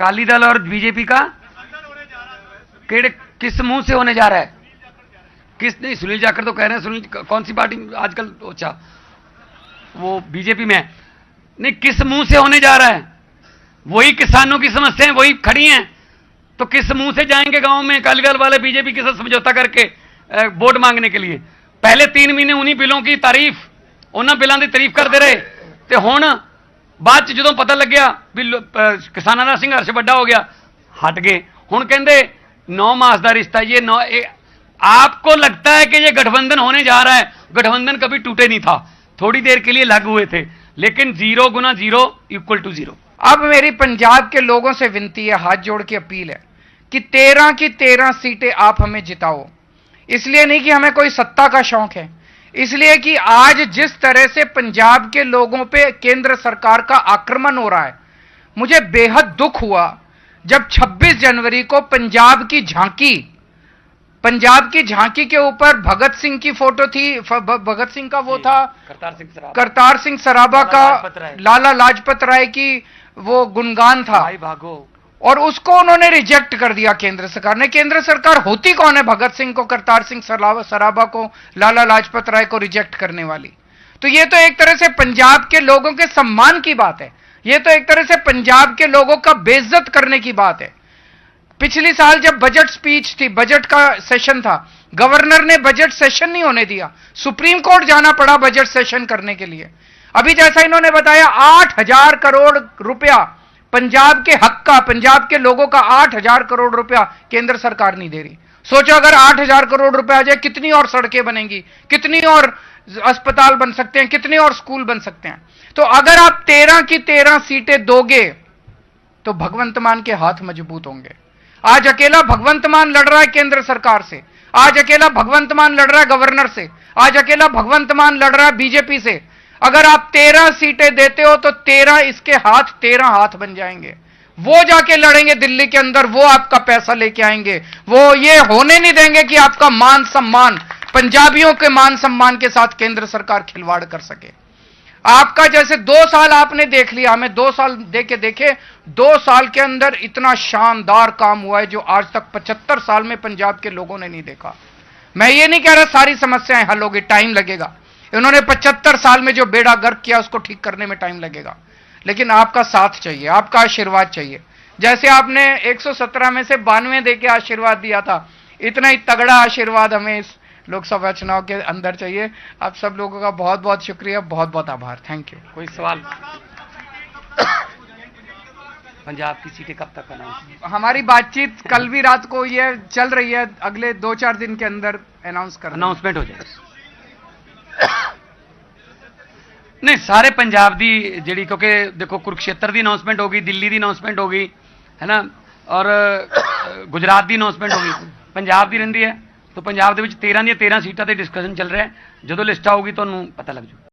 अकाली दल और बीजेपी का किस मुंह से होने जा रहा है? किस नहीं, सुनील जाखड़ तो कह रहे हैं, सुनील कौन सी पार्टी आजकल, अच्छा वो बीजेपी में है। नहीं, किस मुंह से होने जा रहा है? वही किसानों की समस्याएं वही खड़ी हैं, तो किस मुंह से जाएंगे गांव में अकाली दल वाले बीजेपी के साथ समझौता करके वोट मांगने के लिए? पहले 3 महीने उन्हीं बिलों की तारीफ, उन्होंने बिलों की तारीफ करते रहे, तो हुण बाद च जो पता लग गया भी किसानों का संघर्ष वड्डा हो गया, हट गए। हुण कहंदे 9 मास का रिश्ता, ये 9, आपको लगता है कि ये गठबंधन होने जा रहा है? गठबंधन कभी टूटे नहीं था, थोड़ी देर के लिए लग हुए थे, लेकिन 0 गुना 0 = 0। अब मेरी पंजाब के लोगों से विनती है, हाथ जोड़ के अपील है कि 13 की 13 सीटें आप हमें जिताओ। इसलिए नहीं कि हमें कोई सत्ता का शौक है, इसलिए कि आज जिस तरह से पंजाब के लोगों पे केंद्र सरकार का आक्रमण हो रहा है, मुझे बेहद दुख हुआ जब 26 जनवरी को पंजाब की झांकी के ऊपर भगत सिंह की फोटो थी, भगत सिंह का वो था, करतार सिंह सराबा का, लाला लाजपत राय की वो गुणगान था, और उसको उन्होंने रिजेक्ट कर दिया केंद्र सरकार ने। केंद्र सरकार होती कौन है भगत सिंह को, करतार सिंह सराबा को, लाला लाजपत राय को रिजेक्ट करने वाली? तो ये तो एक तरह से पंजाब के लोगों के सम्मान की बात है, ये तो एक तरह से पंजाब के लोगों का बेइज्जत करने की बात है। पिछली साल जब बजट स्पीच थी, बजट का सेशन था, गवर्नर ने बजट सेशन नहीं होने दिया, सुप्रीम कोर्ट जाना पड़ा बजट सेशन करने के लिए। अभी जैसा इन्होंने बताया 8,000 करोड़ रुपया पंजाब के हक का, पंजाब के लोगों का 8,000 करोड़ रुपया केंद्र सरकार नहीं दे रही। सोचो अगर 8,000 करोड़ रुपया आ जाए, कितनी और सड़कें बनेंगी, कितनी और अस्पताल बन सकते हैं, कितने और स्कूल बन सकते हैं। तो अगर आप 13 की 13 सीटें दोगे तो भगवंत मान के हाथ मजबूत होंगे। आज अकेला भगवंत मान लड़ रहा है केंद्र सरकार से, आज अकेला भगवंत मान लड़ रहा है गवर्नर से, आज अकेला भगवंत मान लड़ रहा है बीजेपी से। अगर आप 13 सीटें देते हो तो 13 इसके हाथ 13 हाथ बन जाएंगे। वो जाके लड़ेंगे दिल्ली के अंदर, वो आपका पैसा लेके आएंगे, वो ये होने नहीं देंगे कि आपका मान सम्मान, पंजाबियों के मान सम्मान के साथ केंद्र सरकार खिलवाड़ कर सके। आपका जैसे 2 साल आपने देख लिया, हमें 2 साल देखे 2 साल के अंदर इतना शानदार काम हुआ है जो आज तक 75 साल में पंजाब के लोगों ने नहीं देखा। मैं ये नहीं कह रहा सारी समस्याएं हल होगी, टाइम लगेगा। इन्होंने 75 साल में जो बेड़ा गर्क किया उसको ठीक करने में टाइम लगेगा, लेकिन आपका साथ चाहिए, आपका आशीर्वाद चाहिए। जैसे आपने 117 में से 92 देके आशीर्वाद दिया था, इतना ही तगड़ा आशीर्वाद हमें इस लोकसभा चुनाव के अंदर चाहिए। आप सब लोगों का बहुत बहुत शुक्रिया, बहुत बहुत आभार, थैंक यू। कोई सवाल? पंजाब की सीटें कब तक अनाउंस? हमारी बातचीत कल भी रात को ये चल रही है, अगले 2-4 दिन के अंदर अनाउंसमेंट हो जाए। नहीं, सारे पंजाब की जी, क्योंकि देखो कुरुक्षेत्र की अनाउंसमेंट होगी, दिल्ली की अनाउंसमेंट होगी, है ना, और गुजरात की अनाउंसमेंट होगी, पंजाब की रही है। तो पंजाब के 13 ਦੀਆਂ 13 सीटों पर डिस्कशन चल रहा है, जो लिस्ट आऊगी तो पता लग जाए।